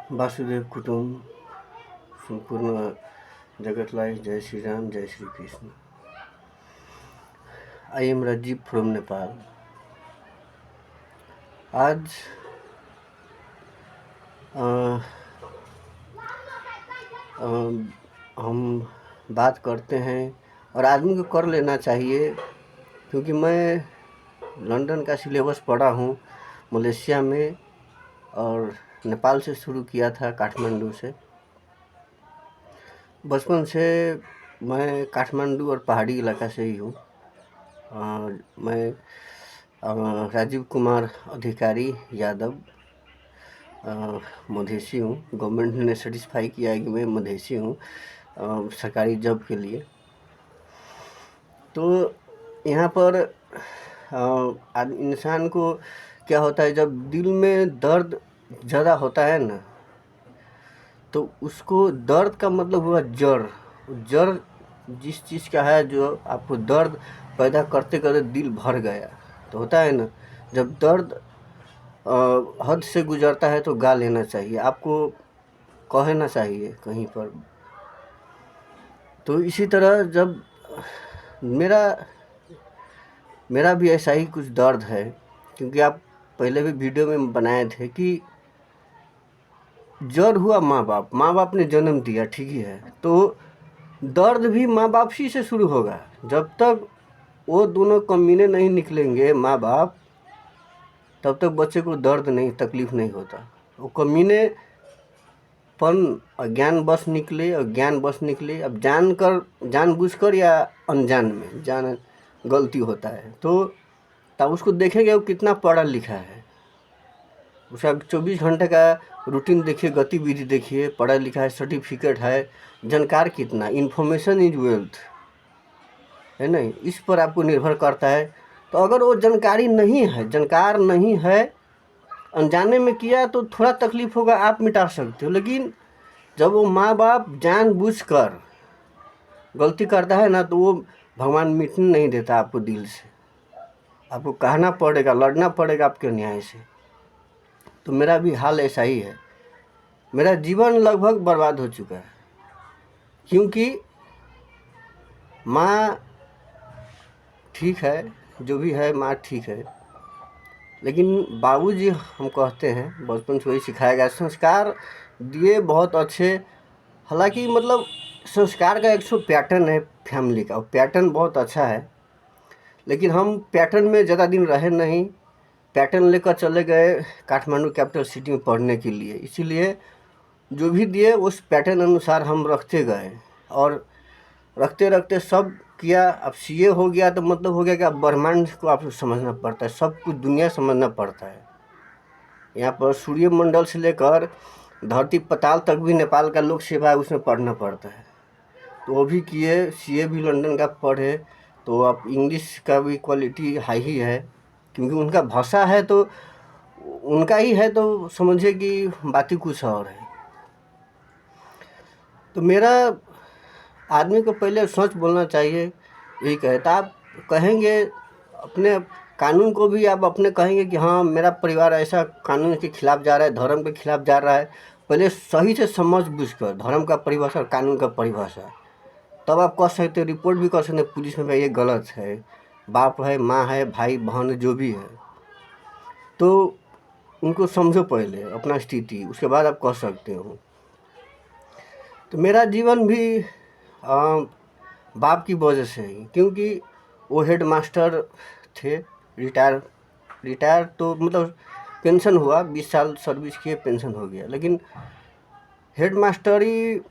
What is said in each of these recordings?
वासुदेव कुटुंब संपूर्ण जगतलाई जय श्री राम, जय Shri Krishna. I am Rajiv from Nepal. आज हम बात करते हैं और आदमी को कर लेना चाहिए, क्योंकि मैं लंदन का सिलेबस पढ़ा हूँ मलेशिया में और नेपाल से शुरू किया था, काठमांडू से। बचपन से मैं काठमांडू और पहाड़ी इलाका से ही हूँ। मैं राजीव कुमार अधिकारी यादव मधेसी हूँ। गवर्नमेंट ने सर्टिफाई किया है कि मैं मधेसी हूँ सरकारी जॉब के लिए। तो यहाँ पर इंसान को क्या होता है, जब दिल में दर्द ज़्यादा होता है ना, तो उसको दर्द का मतलब हुआ जड़ जिस चीज़ का है जो आपको दर्द पैदा करते करते दिल भर गया, तो होता है ना, जब दर्द हद से गुजरता है तो गा लेना चाहिए, आपको कहना चाहिए कहीं पर। तो इसी तरह जब मेरा भी ऐसा ही कुछ दर्द है, क्योंकि आप पहले भी वीडियो में बनाए थे कि जड़ हुआ माँ बाप ने जन्म दिया, ठीक ही है, तो दर्द भी माँ बाप ही से शुरू होगा। जब तक वो दोनों कमीने नहीं निकलेंगे माँ बाप, तब तक बच्चे को दर्द नहीं, तकलीफ नहीं होता। वो कमीने पन अज्ञानवश निकले, अज्ञानवश निकले। अब जानबूझकर या अनजान में गलती होता है, तो तब उसको देखेंगे वो कितना पढ़ा लिखा है, उसका 24 घंटे का रूटीन देखिए, गतिविधि देखिए, पढ़ा लिखा है, सर्टिफिकेट है, जानकार कितना। इन्फॉर्मेशन इज वेल्थ है नहीं, इस पर आपको निर्भर करता है। तो अगर वो जानकार नहीं है, अनजाने में किया तो थोड़ा तकलीफ होगा, आप मिटा सकते हो। लेकिन जब वो माँ बाप जानबूझकर गलती करता है ना, तो वो भगवान मिटने नहीं देता आपको दिल से। आपको कहना पड़ेगा, लड़ना पड़ेगा आपके न्याय से। तो मेरा भी हाल ऐसा ही है। मेरा जीवन लगभग बर्बाद हो चुका है, क्योंकि माँ ठीक है, जो भी है माँ ठीक है, लेकिन बाबूजी हम कहते हैं, बचपन से वही सिखाया गया। संस्कार दिए बहुत अच्छे, हालांकि मतलब संस्कार का एक सौ पैटर्न है फैमिली का, पैटर्न बहुत अच्छा है, लेकिन हम पैटर्न में ज़्यादा दिन रहे नहीं। पैटर्न लेकर चले गए काठमांडू कैपिटल सिटी में पढ़ने के लिए, इसीलिए जो भी दिए उस पैटर्न अनुसार हम रखते गए और रखते रखते सब किया। अब सीए हो गया तो मतलब हो गया कि अब ब्रह्मांड को आपको समझना पड़ता है, सब कुछ दुनिया समझना पड़ता है। यहाँ पर सूर्यमंडल से लेकर धरती पताल तक भी नेपाल का लोक सेवा है, उसमें पढ़ना पड़ता है। तो वो भी किए, सीए भी लंदन का पढ़े। तो अब इंग्लिश का भी क्वालिटी हाई ही है, क्योंकि उनका भाषा है तो उनका ही है, तो समझिए कि बात ही कुछ और है। तो मेरा आदमी को पहले सोच बोलना चाहिए, यही कहता। आप कहेंगे अपने कानून को भी, आप अपने कहेंगे कि हाँ मेरा परिवार ऐसा कानून के खिलाफ जा रहा है, धर्म के खिलाफ जा रहा है, पहले सही से समझ बूझ कर धर्म का परिभाषा और कानून का परिभाषा, तब आप कह सकते हो, रिपोर्ट भी कर सकते हैं पुलिस में, भाई ये गलत है। बाप है, माँ है, भाई बहन जो भी है, तो उनको समझो पहले अपना स्थिति, उसके बाद आप कह सकते हो। तो मेरा जीवन भी बाप की वजह से ही, क्योंकि वो हेड मास्टर थे, रिटायर तो मतलब पेंशन हुआ, 20 साल सर्विस किए, पेंशन हो गया। लेकिन हेड मास्टरी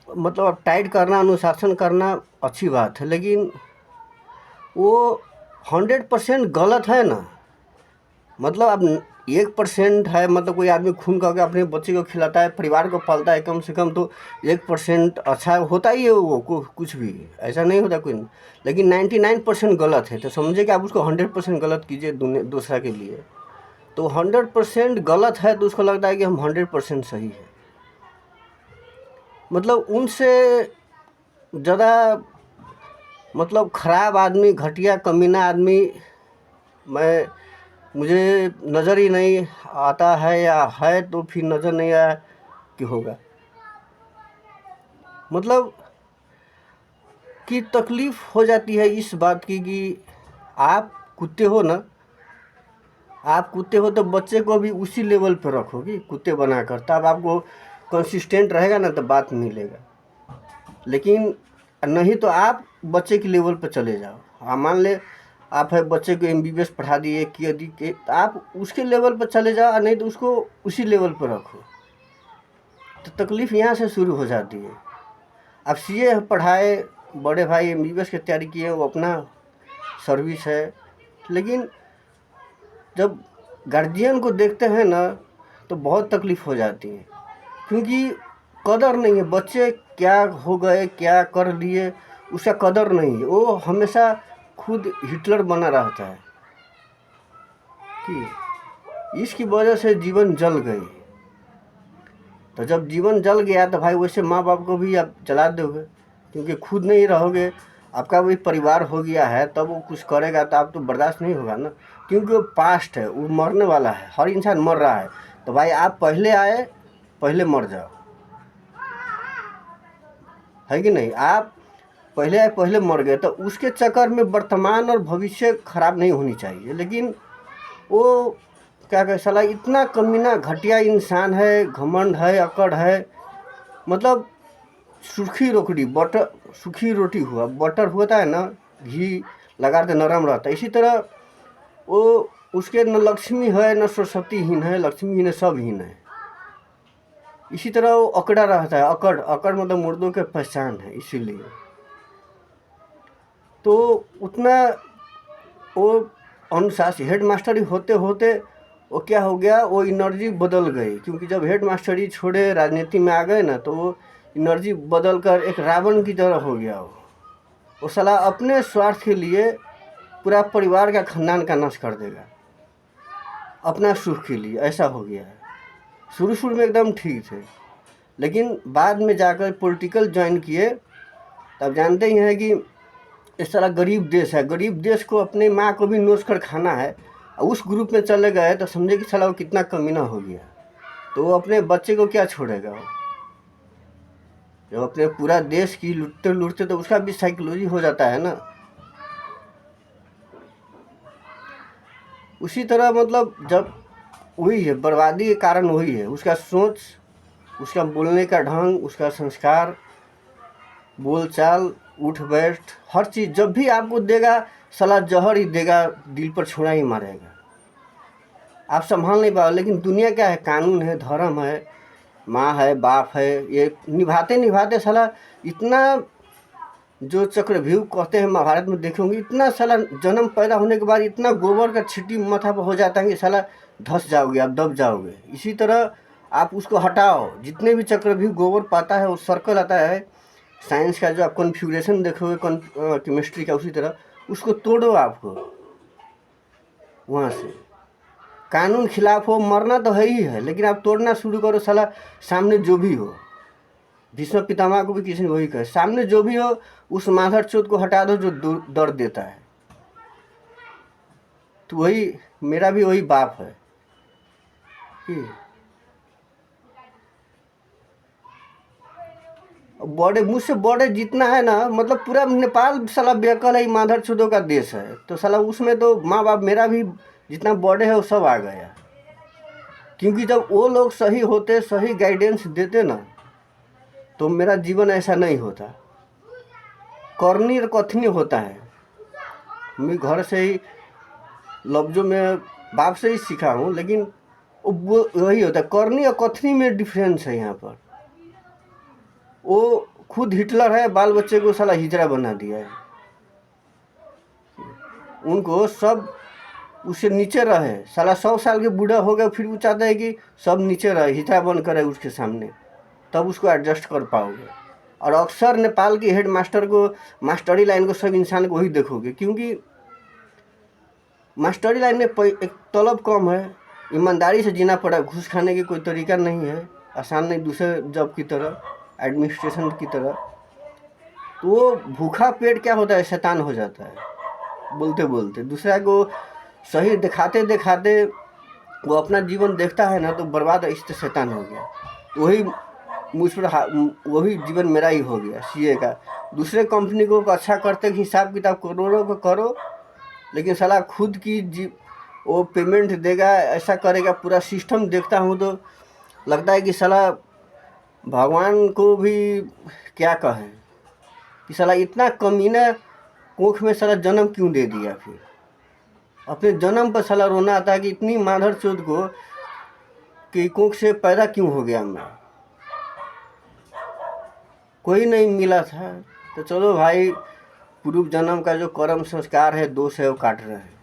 मतलब टाइट करना, अनुशासन करना अच्छी बात है, लेकिन वो 100% गलत है ना। मतलब अब 1% है, मतलब कोई आदमी खून करके अपने बच्चे को खिलाता है, परिवार को पालता है, कम से कम तो 1% अच्छा होता ही है। वो कुछ भी ऐसा नहीं होता कोई, लेकिन 99% गलत है। तो समझे कि आप उसको 100% गलत कीजिए दूसरा के लिए, तो 100% गलत है तो उसको लगता है कि हम 100% सही है। मतलब उनसे ज़्यादा मतलब ख़राब आदमी, घटिया कमीना आदमी मुझे नज़र ही नहीं आता है, या है तो फिर नज़र नहीं आया। कि होगा। मतलब कि तकलीफ़ हो जाती है इस बात की कि आप कुत्ते हो ना, आप कुत्ते हो तो बच्चे को भी उसी लेवल पर रखोगे कुत्ते बनाकर, तब आपको कंसिस्टेंट रहेगा ना तो बात मिलेगा। लेकिन नहीं तो आप बच्चे के लेवल पर चले जाओ। हाँ, मान ले आप है बच्चे को MBBS पढ़ा दिए कि यदि के आप उसके लेवल पर चले जाओ, नहीं तो उसको उसी लेवल पर रखो। तो तकलीफ़ यहाँ से शुरू हो जाती है। अब CA पढ़ाए, बड़े भाई MBBS की तैयारी किए, वो अपना सर्विस है, लेकिन जब गार्जियन को देखते हैं ना तो बहुत तकलीफ़ हो जाती है, क्योंकि कदर नहीं है। बच्चे क्या हो गए, क्या कर लिए, उसका कदर नहीं है। वो हमेशा खुद हिटलर बना रहता है कि इसकी वजह से जीवन जल गई। तो जब जीवन जल गया तो भाई वैसे माँ बाप को भी आप जला दोगे, क्योंकि खुद नहीं रहोगे, आपका भी परिवार हो गया है, तब वो कुछ करेगा तो आप तो बर्दाश्त नहीं होगा ना, क्योंकि वो पास्ट है, वो मरने वाला है, हर इंसान मर रहा है। तो भाई आप पहले आए, पहले मर जाओ, है कि नहीं। आप पहले आए, पहले मर गए, तो उसके चक्कर में वर्तमान और भविष्य खराब नहीं होनी चाहिए। लेकिन वो क्या कहे साला, इतना कमीना घटिया इंसान है, घमंड है, अकड़ है। मतलब सूखी रोटी बटर, सूखी रोटी हुआ बटर होता है ना, घी लगा के नरम रहता है, इसी तरह वो उसके न लक्ष्मी है न सरस्वतीहीन है, लक्ष्मीहीन है, सब हीन है। इसी तरह वो अकड़ा रहता है। अकड़, अकड़ मतलब मुर्दों के पहचान है। इसीलिए तो उतना वो अनुशासित हेड मास्टरी होते होते वो क्या हो गया, वो एनर्जी बदल गई। क्योंकि जब हेड मास्टरी छोड़े राजनीति में आ गए ना, तो वो एनर्जी बदल कर एक रावण की तरह हो गया। वो साला अपने स्वार्थ के लिए पूरा परिवार का खानदान का नाश कर देगा, अपना सुख के लिए। ऐसा हो गया है। शुरू में एकदम ठीक थे, लेकिन बाद में जाकर पॉलिटिकल ज्वाइन किए, तब जानते ही हैं कि इस साला गरीब देश है, गरीब देश को अपने माँ को भी नोच कर खाना है, उस ग्रुप में चले गए तो समझे कि साला वो कितना कमीना हो गया। तो वो अपने बच्चे को क्या छोड़ेगा। वो जब अपने पूरा देश की लूटते लूटते तो उसका भी साइकोलॉजी हो जाता है ना। उसी तरह मतलब जब वही है, बर्बादी के कारण वही है, उसका सोच, उसका बोलने का ढंग, उसका संस्कार, बोलचाल, उठ बैठ, हर चीज़ जब भी आपको देगा साला जहर ही देगा, दिल पर छुरा ही मारेगा। आप संभाल नहीं पाओ। लेकिन दुनिया क्या है, कानून है, धर्म है, माँ है, बाप है, ये निभाते निभाते साला इतना, जो चक्रव्यूह कहते हैं महाभारत में देखे होंगे, इतना साला जन्म पैदा होने के बाद इतना गोबर का छिट्टी माथा पर हो जाता है कि साला धंस जाओगे, आप दब जाओगे। इसी तरह आप उसको हटाओ, जितने भी चक्रव्यूह गोबर पाता है, वो सर्कल आता है साइंस का, जो आप कॉन्फ़िगरेशन देखोगे केमिस्ट्री का, उसी तरह उसको तोड़ो। आपको वहाँ से कानून खिलाफ हो, मरना तो है ही है, लेकिन आप तोड़ना शुरू करो। साला सामने जो भी हो, भीष्म पितामह को भी किसी ने वही कहे, सामने जो भी हो उस माधर चोद को हटा दो जो दर्द देता है। तो वही मेरा भी वही बाप है कि बड़े, मुझसे बड़े जितना है ना, मतलब पूरा नेपाल साला बेकल है, माधर चोदों का देश है। तो साला उसमें तो माँ बाप मेरा भी जितना बड़े है वो सब आ गया। क्योंकि जब वो लोग सही होते, सही गाइडेंस देते ना, तो मेरा जीवन ऐसा नहीं होता। करनी और कथनी होता है। मैं घर से ही लफ्ज़ों में बाप से ही सीखा हूँ, लेकिन वो वही होता है, करनी और कथनी में डिफरेंस है यहाँ पर। वो खुद हिटलर है, बाल बच्चे को साला हिजड़ा बना दिया है। उनको सब उससे नीचे रहे, साला 100 साल के बूढ़ा हो गया, फिर वो चाहता है कि सब नीचे रहे, हिजड़ा बन कर रहे उसके सामने, तब उसको एडजस्ट कर पाओगे। और अक्सर नेपाल की हेड मास्टर को, मास्टरी लाइन को, सब इंसान को ही देखोगे, क्योंकि मास्टरी लाइन में एक तलब कम है, ईमानदारी से जीना पड़ा, घूस खाने की कोई तरीका नहीं है, आसान नहीं, दूसरे जॉब की तरह, एडमिनिस्ट्रेशन की तरह। तो वो भूखा पेट क्या होता है, शैतान हो जाता है। बोलते बोलते दूसरा को सही दिखाते दिखाते वो अपना जीवन देखता है ना, तो बर्बाद, इस शैतान हो गया। वही मुझ पर वही जीवन मेरा ही हो गया सीए का। दूसरे कंपनी को अच्छा करते हिसाब किताब करोड़ों को करो, लेकिन साला खुद की वो पेमेंट देगा, ऐसा करेगा, पूरा सिस्टम देखता हूँ तो लगता है कि साला भगवान को भी क्या कहें कि साला इतना कमीना कोख में साला जन्म क्यों दे दिया। फिर अपने जन्म पर साला रोना आता है कि इतनी माधर चोद को कि कोख से पैदा क्यों हो गया मैं, कोई नहीं मिला था। तो चलो भाई, पूर्व जन्म का जो कर्म संस्कार है, दोष है, वो काट रहे हैं।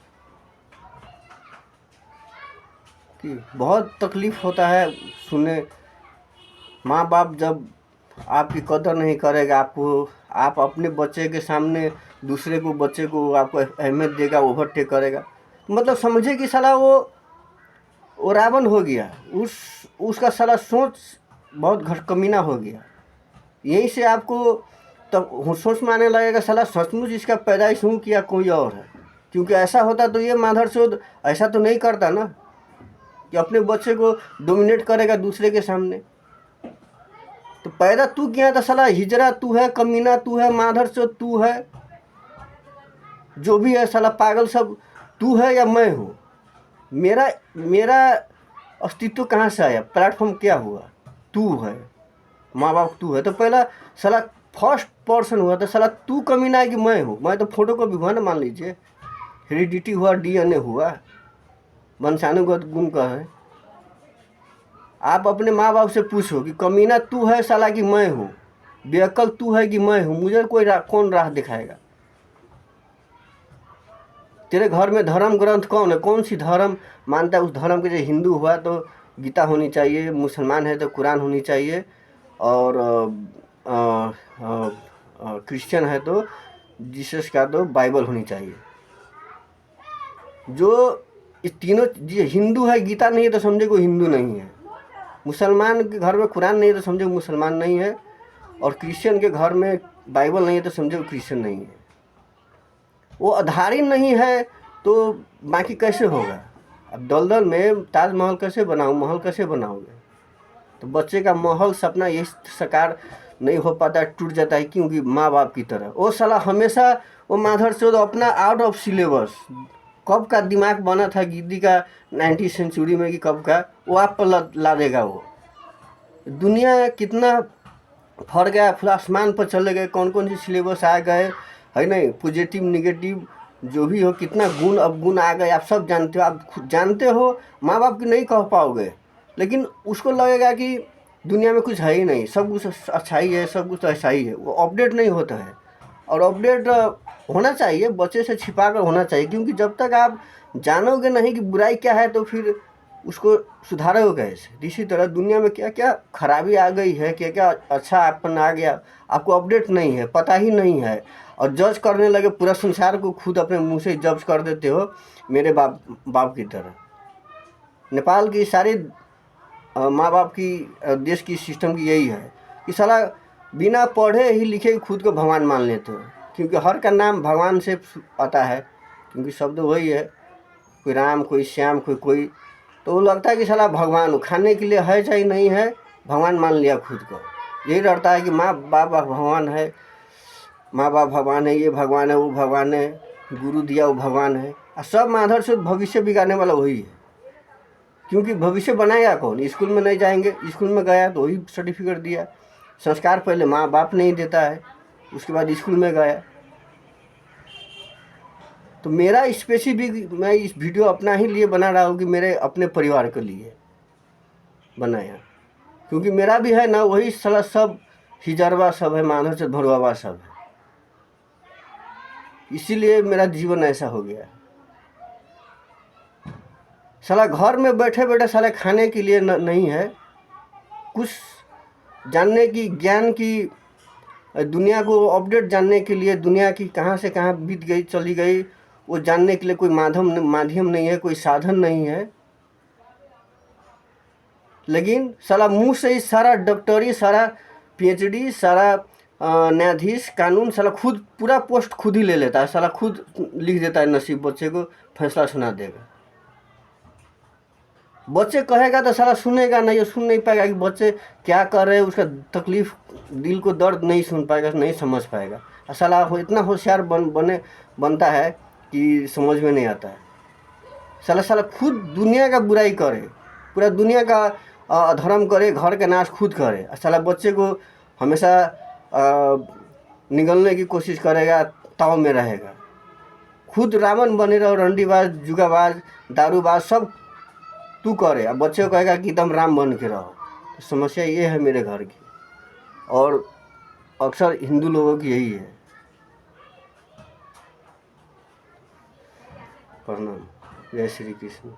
कि बहुत तकलीफ होता है सुने, माँ बाप जब आपकी कदर नहीं करेगा, आप अपने बच्चे के सामने दूसरे को बच्चे को आपको अहमियत देगा, ओवरटेक करेगा, मतलब समझे कि साला वो रावण हो गया, उसका साला सोच बहुत घटकमीना हो गया। यहीं से आपको तब सोच में आने लगेगा साला सचमुच इसका पैदाइश हूँ किया कोई और है। क्योंकि ऐसा होता तो ये माधरचोद ऐसा तो नहीं करता ना कि अपने बच्चे को डोमिनेट करेगा दूसरे के सामने। तो पैदा तू किया था साला, हिजरा तू है, कमीना तू है, माधरचोद तू है, जो भी है साला पागल सब तू है या मैं हूँ। मेरा अस्तित्व कहाँ से आया, प्लेटफॉर्म क्या हुआ, तू है, माँ बाप तू है। तो पहला साला फर्स्ट पर्सन हुआ तो साला तू कमीना है कि मैं हूँ। मैं तो फोटो कॉपी हुआ ना, मान लीजिए हेरिडिटी हुआ, डीएनए हुआ, वंशानुगत गुण का है। आप अपने माँ बाप से पूछो कि कमीना तू है साला कि मैं हूँ, बेअक्ल तू है कि मैं हूँ, मुझे कौन राह दिखाएगा। तेरे घर में धर्म ग्रंथ कौन है, कौन सी धर्म मानता है उस धर्म के। जो हिंदू हुआ तो गीता होनी चाहिए, मुसलमान है तो कुरान होनी चाहिए, और क्रिश्चियन है तो जीसस का तो बाइबल होनी चाहिए। जो इस तीनों, हिंदू है गीता नहीं है तो समझे कोई हिंदू नहीं है, मुसलमान के घर में कुरान नहीं है तो समझे मुसलमान नहीं है, और क्रिश्चियन के घर में बाइबल नहीं है तो समझे वो क्रिश्चियन नहीं है। वो आधार ही नहीं है तो बाकी कैसे होगा। अब दलदल में ताजमहल कैसे बनाऊँ, महल कैसे बनाओगे। तो बच्चे का महल सपना ये साकार नहीं हो पाता, टूट जाता है, क्योंकि माँ बाप की तरह वो साला हमेशा वो माधरचोद अपना आउट ऑफ सिलेबस, कब का दिमाग बना था गिद्दी का 19वीं सेंचुरी में कि कब का, वो आप पर ला देगा। वो दुनिया कितना फट गया, फिर आसमान पर चले गए, कौन कौन सी सिलेबस आ गए है नहीं, पॉजिटिव निगेटिव जो भी हो, कितना गुण अवगुण आ गए, आप सब जानते हो। आप खुद जानते हो, माँ बाप की नहीं कह पाओगे, लेकिन उसको लगेगा कि दुनिया में कुछ है ही नहीं, सब कुछ अच्छा ही है, सब कुछ ऐसा ही है। वो अपडेट नहीं होता है, और अपडेट होना चाहिए, बच्चे से छिपा कर होना चाहिए, क्योंकि जब तक आप जानोगे नहीं कि बुराई क्या है तो फिर उसको सुधारोगे कैसे। इसी तरह दुनिया में क्या क्या खराबी आ गई है, क्या क्या अच्छा अपन आ गया, आपको अपडेट नहीं है, पता ही नहीं है, और जज करने लगे पूरा संसार को, खुद अपने मुंह से जज कर देते हो मेरे बाप की तरह। नेपाल की सारी माँ बाप की, देश की सिस्टम की यही है कि साला बिना पढ़े ही लिखे खुद को भगवान मान लेते हो, क्योंकि हर का नाम भगवान से आता है, क्योंकि शब्द वही है, कोई राम, कोई श्याम, कोई तो वो लगता है कि साला भगवान खाने के लिए है चाहे नहीं है, भगवान मान लिया खुद को। यही डरता है कि माँ बाप भगवान है, माँ बाप भगवान है, ये भगवान है, वो भगवान है, गुरु दिया वो भगवान है, और सब माधर से भविष्य बिगाड़ने वाला वही है। क्योंकि भविष्य बनाएगा कौन, स्कूल में नहीं जाएंगे, स्कूल में गया तो वही सर्टिफिकेट दिया। संस्कार पहले माँ बाप नहीं देता है, उसके बाद स्कूल में गया। तो मेरा स्पेसिफिक, मैं इस वीडियो अपना ही लिए बना रहा हूँ कि मेरे अपने परिवार के लिए बनाया, क्योंकि मेरा भी है ना वही साला सब हिजरवा सब है, माधव से भरवा सब है, इसीलिए मेरा जीवन ऐसा हो गया। साला घर में बैठे बैठे साला खाने के लिए नहीं है, कुछ जानने की, ज्ञान की, दुनिया को अपडेट जानने के लिए, दुनिया की कहाँ से कहाँ बीत गई चली गई वो जानने के लिए कोई माध्यम नहीं है, कोई साधन नहीं है। लेकिन साला मुंह से ही सारा डॉक्टरी, सारा पीएचडी, सारा न्यायाधीश, कानून, साला खुद पूरा पोस्ट खुद ही ले लेता है, साला खुद लिख देता है नसीब, बच्चे को फैसला सुना देगा। बच्चे कहेगा तो साला सुनेगा नहीं, और सुन नहीं पाएगा कि बच्चे क्या कर रहे हैं, उसका तकलीफ, दिल को दर्द नहीं सुन पाएगा, नहीं समझ पाएगा। और साला इतना होशियार बनता है कि समझ में नहीं आता है। साला साला खुद दुनिया का बुराई करे, पूरा दुनिया का अधर्म करे, घर का नाश खुद करे, और साला बच्चे को हमेशा निगलने की कोशिश करेगा, ताव में रहेगा। खुद रावण बने रहो, रंडीबाज, जुगाबाज, दारूबाज सब तू करे, अब बच्चे को कहेगा कि एकदम राम बन के रहो। तो समस्या ये है मेरे घर की, और अक्सर हिंदू लोगों की यही है। प्रणाम। जय श्री कृष्ण।